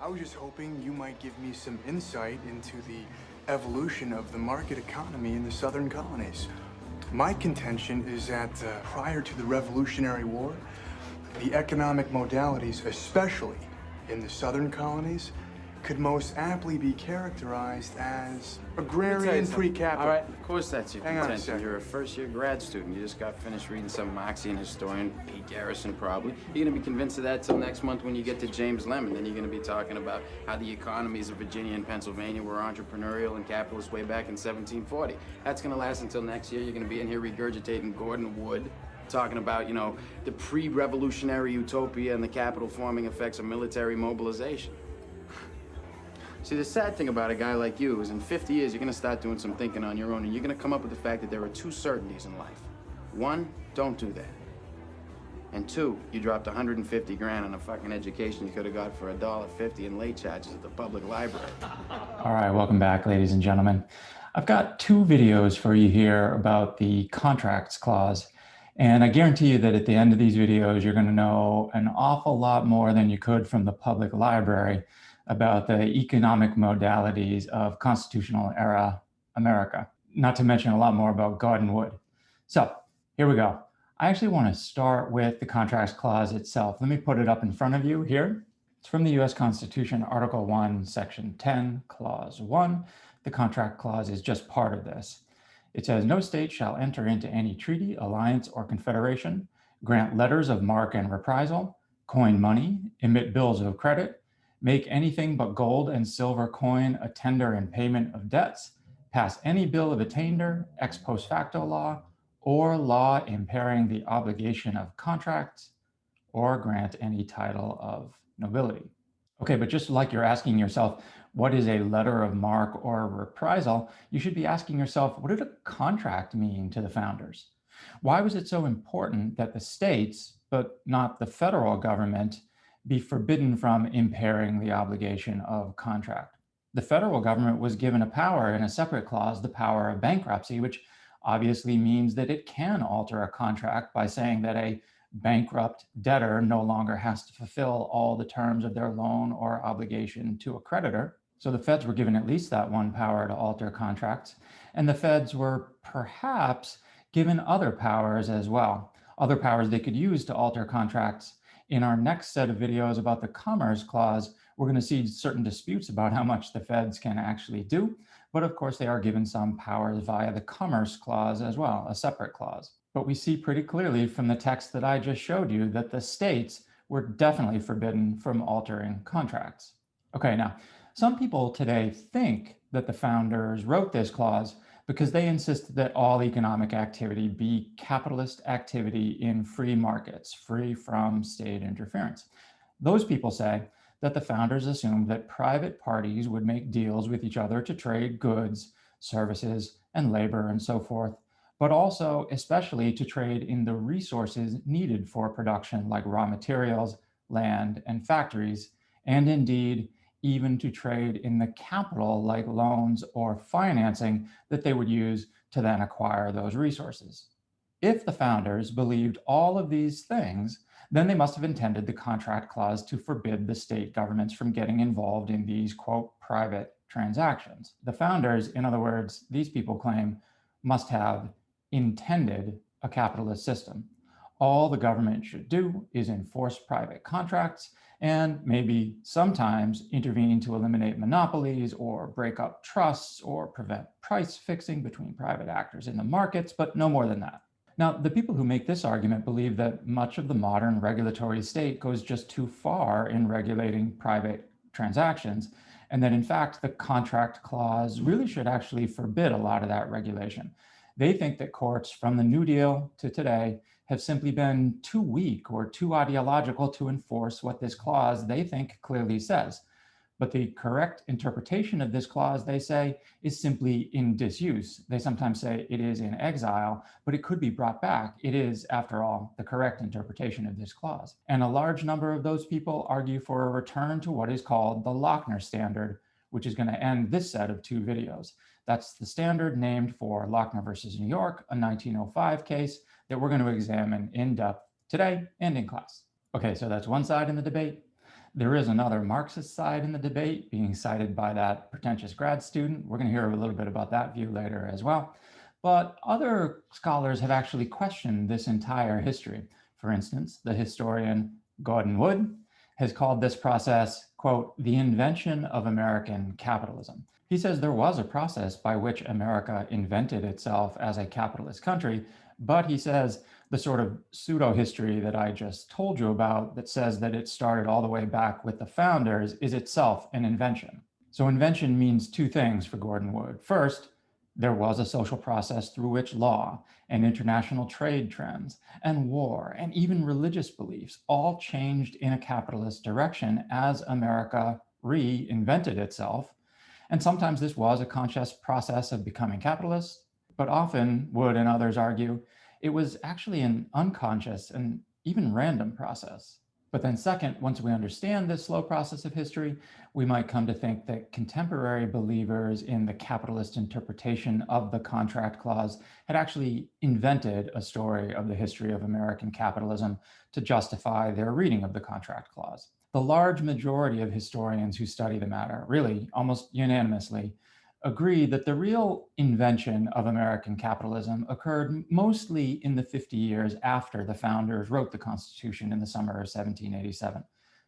I was just hoping you might give me some insight into the evolution of the market economy in the southern colonies. My contention is that prior to the Revolutionary War, the economic modalities, especially in the southern colonies, could most aptly be characterized as agrarian pre-capital. All right, of course that's your Hang on a contention. second. You're a first-year grad student. You just got finished reading some Marxian historian, Pete Garrison probably. You're gonna be convinced of that till next month when you get to James Lemon. Then you're gonna be talking about how the economies of Virginia and Pennsylvania were entrepreneurial and capitalist way back in 1740. That's gonna last until next year. You're gonna be in here regurgitating Gordon Wood, talking about, the pre-revolutionary utopia and the capital forming effects of military mobilization. See, the sad thing about a guy like you is in 50 years, you're gonna start doing some thinking on your own, and you're gonna come up with the fact that there are two certainties in life. One, don't do that. And two, you dropped 150 grand on a fucking education you could have got for $1.50 in late charges at the public library. All right, welcome back, ladies and gentlemen. I've got two videos for you here about the contracts clause. And I guarantee you that at the end of these videos, you're going to know an awful lot more than you could from the public library about the economic modalities of constitutional era America, not to mention a lot more about Gordon Wood. So here we go. I actually want to start with the contracts clause itself. Let me put it up in front of you here. It's from the US Constitution, Article 1, Section 10, Clause 1. The contract clause is just part of this. It says, no state shall enter into any treaty, alliance, or confederation, grant letters of marque and reprisal, coin money, emit bills of credit, make anything but gold and silver coin a tender in payment of debts, pass any bill of attainder, ex post facto law, or law impairing the obligation of contracts, or grant any title of nobility. Okay, but just like you're asking yourself, what is a letter of marque or reprisal, you should be asking yourself, what did a contract mean to the founders? Why was it so important that the states, but not the federal government, be forbidden from impairing the obligation of contract? The federal government was given a power in a separate clause, the power of bankruptcy, which obviously means that it can alter a contract by saying that a bankrupt debtor no longer has to fulfill all the terms of their loan or obligation to a creditor. So the feds were given at least that one power to alter contracts. And the feds were perhaps given other powers as well, other powers they could use to alter contracts. In our next set of videos about the Commerce Clause, we're going to see certain disputes about how much the feds can actually do. But of course, they are given some powers via the Commerce Clause as well, a separate clause. But we see pretty clearly from the text that I just showed you that the states were definitely forbidden from altering contracts. Okay, now, some people today think that the founders wrote this clause because they insisted that all economic activity be capitalist activity in free markets, free from state interference. Those people say that the founders assumed that private parties would make deals with each other to trade goods, services, and labor and so forth, but also especially to trade in the resources needed for production like raw materials, land, and factories, and indeed even to trade in the capital like loans or financing that they would use to then acquire those resources. If the founders believed all of these things, then they must have intended the contract clause to forbid the state governments from getting involved in these, quote, private transactions. The founders, in other words, these people claim, must have intended a capitalist system. All the government should do is enforce private contracts and maybe sometimes intervene to eliminate monopolies or break up trusts or prevent price fixing between private actors in the markets, but no more than that. Now, the people who make this argument believe that much of the modern regulatory state goes just too far in regulating private transactions, and that in fact, the contract clause really should actually forbid a lot of that regulation. They think that courts from the New Deal to today have simply been too weak or too ideological to enforce what this clause they think clearly says. But the correct interpretation of this clause, they say, is simply in disuse. They sometimes say it is in exile, but it could be brought back. It is, after all, the correct interpretation of this clause. And a large number of those people argue for a return to what is called the Lochner standard, which is going to end this set of two videos. That's the standard named for Lochner versus New York, a 1905 case that we're going to examine in depth today and in class. Okay, so that's one side in the debate. There is another Marxist side in the debate being cited by that pretentious grad student. We're going to hear a little bit about that view later as well. But other scholars have actually questioned this entire history. For instance, the historian Gordon Wood has called this process, quote, the invention of American capitalism. He says there was a process by which America invented itself as a capitalist country, but he says the sort of pseudo-history that I just told you about that says that it started all the way back with the founders is itself an invention. So invention means two things for Gordon Wood. First, there was a social process through which law and international trade trends and war and even religious beliefs all changed in a capitalist direction as America reinvented itself. And sometimes this was a conscious process of becoming capitalist, but often, Wood and others argue, it was actually an unconscious and even random process. But then second, once we understand this slow process of history, we might come to think that contemporary believers in the capitalist interpretation of the contract clause had actually invented a story of the history of American capitalism to justify their reading of the contract clause. The large majority of historians who study the matter, really almost unanimously, agree that the real invention of American capitalism occurred mostly in the 50 years after the founders wrote the Constitution in the summer of 1787.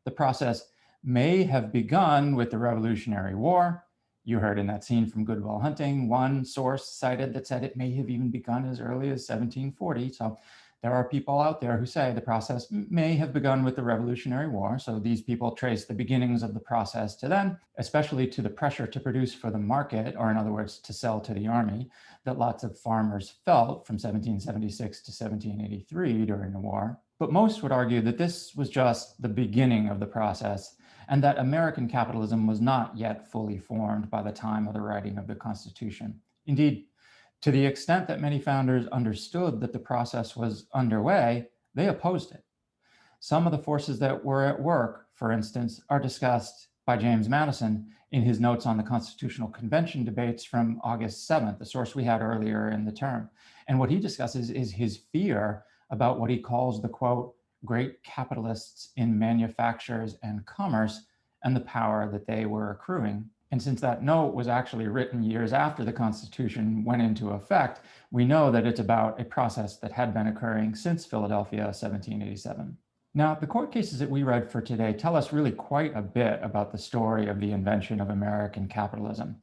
The process may have begun with the Revolutionary War. You heard in that scene from Good Will Hunting, one source cited that said it may have even begun as early as 1740. So there are people out there who say the process may have begun with the Revolutionary War. So these people trace the beginnings of the process to then, especially to the pressure to produce for the market, or in other words, to sell to the army, that lots of farmers felt from 1776 to 1783 during the war. But most would argue that this was just the beginning of the process and that American capitalism was not yet fully formed by the time of the writing of the Constitution. Indeed, to the extent that many founders understood that the process was underway, they opposed it. Some of the forces that were at work, for instance, are discussed by James Madison in his notes on the Constitutional Convention debates from August 7th, the source we had earlier in the term. And what he discusses is his fear about what he calls the, quote, great capitalists in manufactures and commerce and the power that they were accruing. And since that note was actually written years after the Constitution went into effect, we know that it's about a process that had been occurring since Philadelphia 1787. Now, the court cases that we read for today tell us really quite a bit about the story of the invention of American capitalism.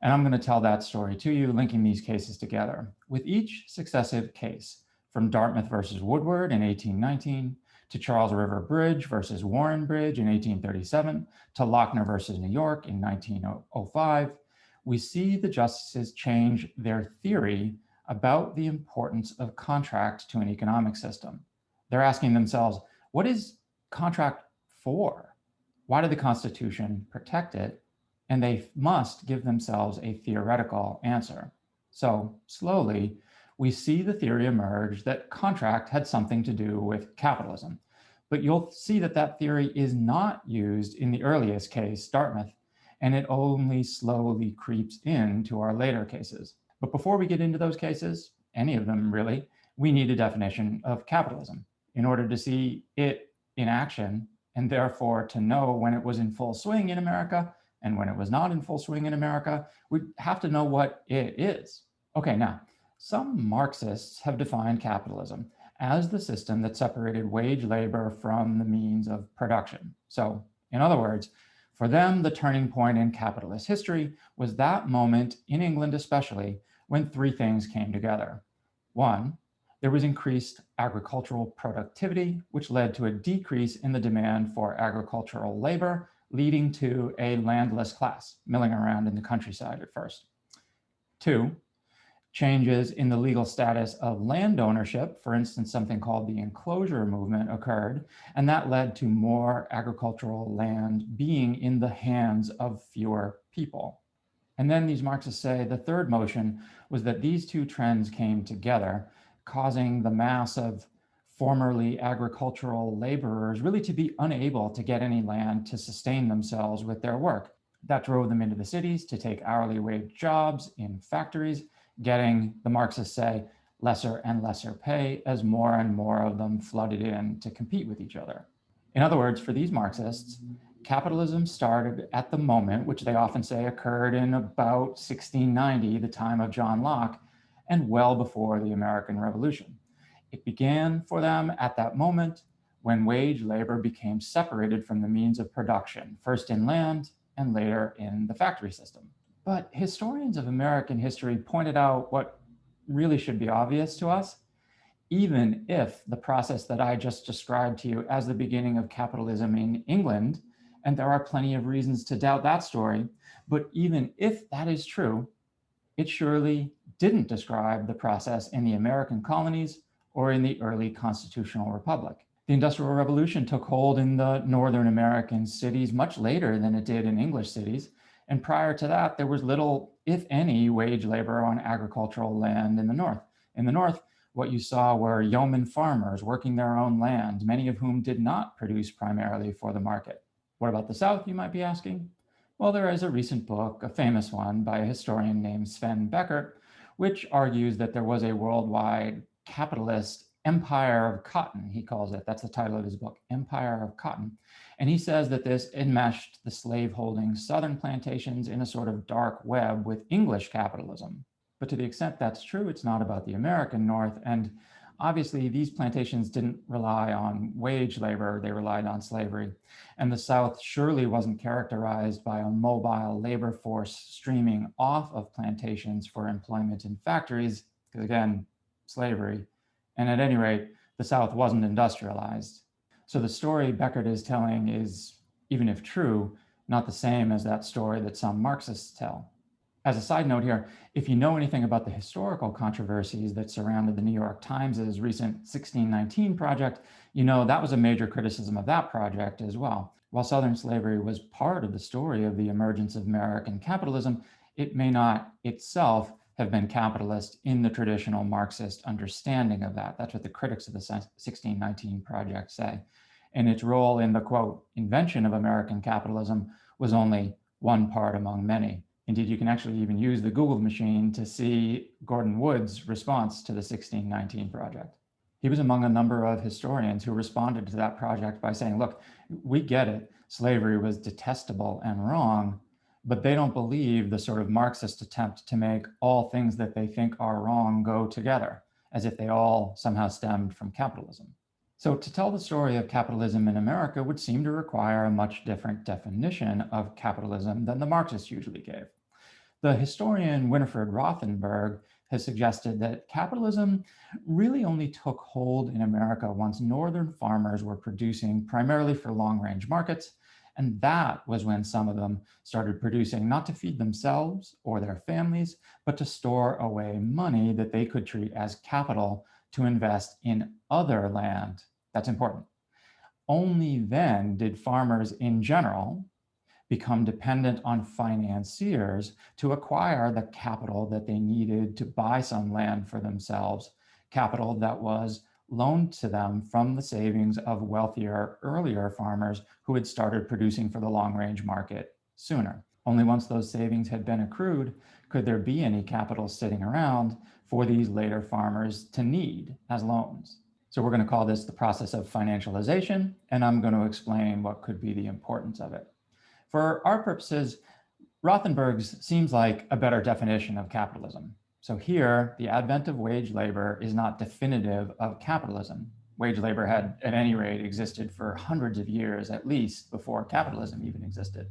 And I'm going to tell that story to you, linking these cases together. With each successive case, from Dartmouth versus Woodward in 1819, to Charles River Bridge versus Warren Bridge in 1837, to Lochner versus New York in 1905, we see the justices change their theory about the importance of contract to an economic system. They're asking themselves, what is contract for? Why did the Constitution protect it? And they must give themselves a theoretical answer. So slowly, we see the theory emerge that contract had something to do with capitalism. But you'll see that that theory is not used in the earliest case, Dartmouth, and it only slowly creeps into our later cases. But before we get into those cases, any of them really, we need a definition of capitalism in order to see it in action, and therefore to know when it was in full swing in America and when it was not in full swing in America. We have to know what it is. Okay, now, some Marxists have defined capitalism as the system that separated wage labor from the means of production. So, in other words, for them, the turning point in capitalist history was that moment, in England especially, when three things came together. One, there was increased agricultural productivity, which led to a decrease in the demand for agricultural labor, leading to a landless class milling around in the countryside at first. Two, changes in the legal status of land ownership, for instance, something called the enclosure movement occurred, and that led to more agricultural land being in the hands of fewer people. And then these Marxists say the third motion was that these two trends came together, causing the mass of formerly agricultural laborers really to be unable to get any land to sustain themselves with their work. That drove them into the cities to take hourly wage jobs in factories, getting, the Marxists say, lesser and lesser pay as more and more of them flooded in to compete with each other. In other words, for these Marxists, capitalism started at the moment, which they often say occurred in about 1690, the time of John Locke, and well before the American Revolution. It began for them at that moment when wage labor became separated from the means of production, first in land and later in the factory system. But historians of American history pointed out what really should be obvious to us. Even if the process that I just described to you as the beginning of capitalism in England, and there are plenty of reasons to doubt that story, but even if that is true, it surely didn't describe the process in the American colonies or in the early constitutional republic. The Industrial Revolution took hold in the Northern American cities much later than it did in English cities. And prior to that, there was little, if any, wage labor on agricultural land in the North. In the North, what you saw were yeoman farmers working their own land, many of whom did not produce primarily for the market. What about the South, you might be asking? Well, there is a recent book, a famous one, by a historian named Sven Beckert, which argues that there was a worldwide capitalist empire of cotton, he calls it. That's the title of his book, Empire of Cotton. And he says that this enmeshed the slave-holding southern plantations in a sort of dark web with English capitalism. But to the extent that's true, it's not about the American North. And obviously, these plantations didn't rely on wage labor, they relied on slavery. And the South surely wasn't characterized by a mobile labor force streaming off of plantations for employment in factories, because again, slavery. And at any rate, the South wasn't industrialized. So the story Beckert is telling is, even if true, not the same as that story that some Marxists tell. As a side note here, if you know anything about the historical controversies that surrounded the New York Times' recent 1619 project, you know that was a major criticism of that project as well. While Southern slavery was part of the story of the emergence of American capitalism, it may not itself have been capitalist in the traditional Marxist understanding of that. That's what the critics of the 1619 project say. And its role in the, quote, invention of American capitalism was only one part among many. Indeed, you can actually even use the Google machine to see Gordon Wood's response to the 1619 project. He was among a number of historians who responded to that project by saying, look, we get it, slavery was detestable and wrong, but they don't believe the sort of Marxist attempt to make all things that they think are wrong go together, as if they all somehow stemmed from capitalism. So to tell the story of capitalism in America would seem to require a much different definition of capitalism than the Marxists usually gave. The historian Winifred Rothenberg has suggested that capitalism really only took hold in America once northern farmers were producing primarily for long-range markets, and that was when some of them started producing not to feed themselves or their families, but to store away money that they could treat as capital to invest in other land. That's important. Only then did farmers in general become dependent on financiers to acquire the capital that they needed to buy some land for themselves, capital that was loaned to them from the savings of wealthier, earlier farmers who had started producing for the long-range market sooner. Only once those savings had been accrued could there be any capital sitting around for these later farmers to need as loans. So we're going to call this the process of financialization, and I'm going to explain what could be the importance of it. For our purposes, Rothenberg's seems like a better definition of capitalism. So here, the advent of wage labor is not definitive of capitalism. Wage labor had, at any rate, existed for hundreds of years, at least, before capitalism even existed.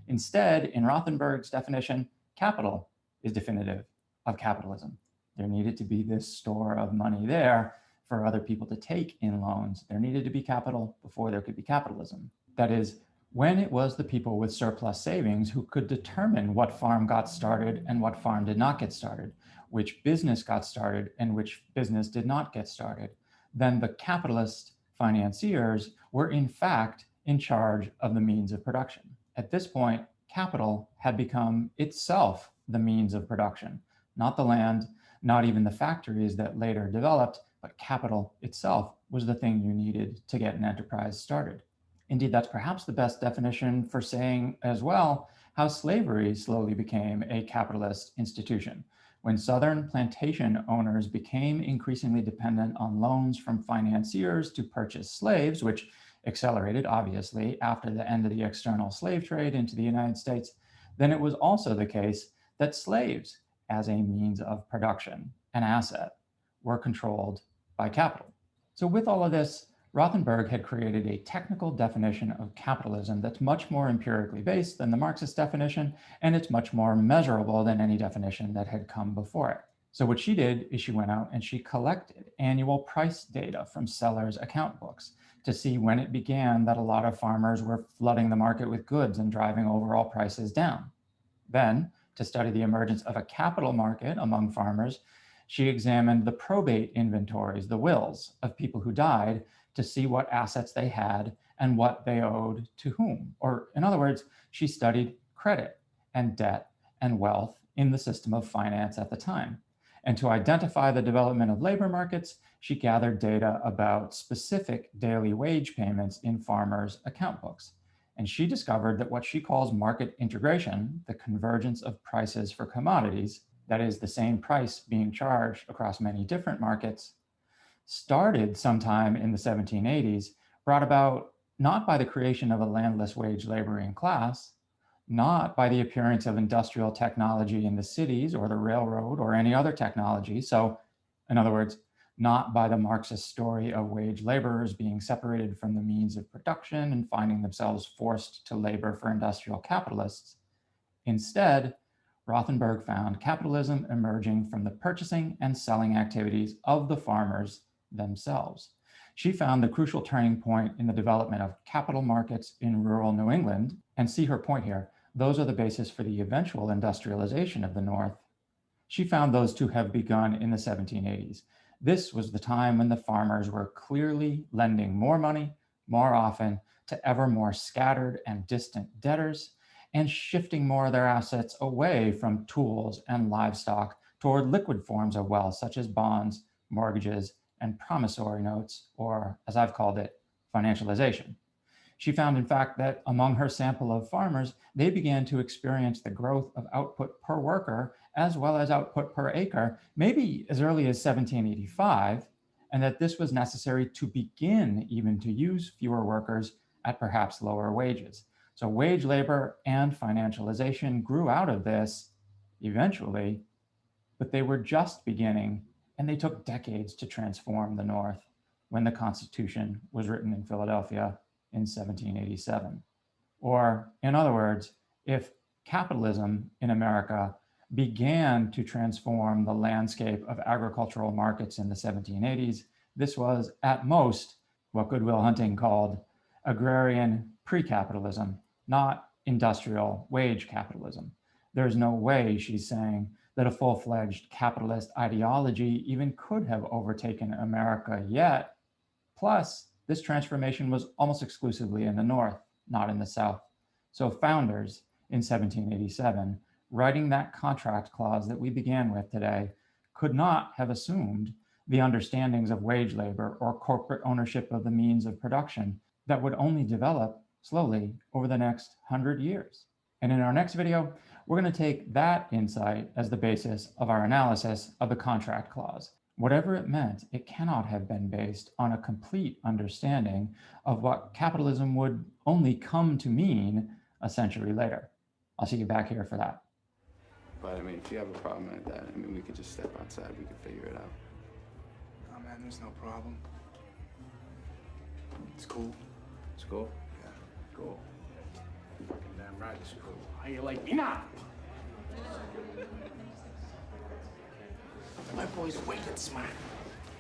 Instead, in Rothenberg's definition, capital is definitive of capitalism. There needed to be this store of money there for other people to take in loans. There needed to be capital before there could be capitalism. That is, when it was the people with surplus savings who could determine what farm got started and what farm did not get started, which business got started and which business did not get started, then the capitalist financiers were in fact in charge of the means of production. At this point, capital had become itself the means of production, not the land, not even the factories that later developed, but capital itself was the thing you needed to get an enterprise started. Indeed, that's perhaps the best definition for saying as well how slavery slowly became a capitalist institution. When Southern plantation owners became increasingly dependent on loans from financiers to purchase slaves, which accelerated, obviously, after the end of the external slave trade into the United States, then it was also the case that slaves, as a means of production, an asset, were controlled by capital. So with all of this, Rothenberg had created a technical definition of capitalism that's much more empirically based than the Marxist definition, and it's much more measurable than any definition that had come before it. So what she did is she went out and she collected annual price data from sellers' account books to see when it began that a lot of farmers were flooding the market with goods and driving overall prices down. Then, to study the emergence of a capital market among farmers, she examined the probate inventories, the wills of people who died, to see what assets they had and what they owed to whom. Or in other words, she studied credit and debt and wealth in the system of finance at the time. And to identify the development of labor markets, she gathered data about specific daily wage payments in farmers' account books. And she discovered that what she calls market integration, the convergence of prices for commodities, that is the same price being charged across many different markets, started sometime in the 1780s, brought about not by the creation of a landless wage laboring class, not by the appearance of industrial technology in the cities or the railroad or any other technology. So, in other words, not by the Marxist story of wage laborers being separated from the means of production and finding themselves forced to labor for industrial capitalists. Instead, Rothenberg found capitalism emerging from the purchasing and selling activities of the farmers themselves. She found the crucial turning point in the development of capital markets in rural New England, and see her point here, those are the basis for the eventual industrialization of the North. She found those to have begun in the 1780s. This was the time when the farmers were clearly lending more money, more often, to ever more scattered and distant debtors, and shifting more of their assets away from tools and livestock toward liquid forms of wealth, such as bonds, mortgages, and promissory notes, or as I've called it, financialization. She found, in fact, that among her sample of farmers, they began to experience the growth of output per worker as well as output per acre, maybe as early as 1785, and that this was necessary to begin even to use fewer workers at perhaps lower wages. So wage labor and financialization grew out of this eventually, but they were just beginning, and they took decades to transform the North when the Constitution was written in Philadelphia in 1787. Or, in other words, if capitalism in America began to transform the landscape of agricultural markets in the 1780s, this was at most what Good Will Hunting called agrarian pre-capitalism, not industrial wage capitalism. There's no way, she's saying, that a full-fledged capitalist ideology even could have overtaken America yet. Plus, this transformation was almost exclusively in the North, not in the South. So founders in 1787, writing that contract clause that we began with today, could not have assumed the understandings of wage labor or corporate ownership of the means of production that would only develop slowly over the next 100 years. And in our next video, we're going to take that insight as the basis of our analysis of the contract clause. Whatever it meant, it cannot have been based on a complete understanding of what capitalism would only come to mean a century later. I'll see you back here for that. But I mean, if you have a problem like that, I mean, we could just step outside. We could figure it out. Oh man, there's no problem. It's cool. It's cool. Yeah. Cool. Fucking damn right it's cool. How you like me now? My boy's wicked smart.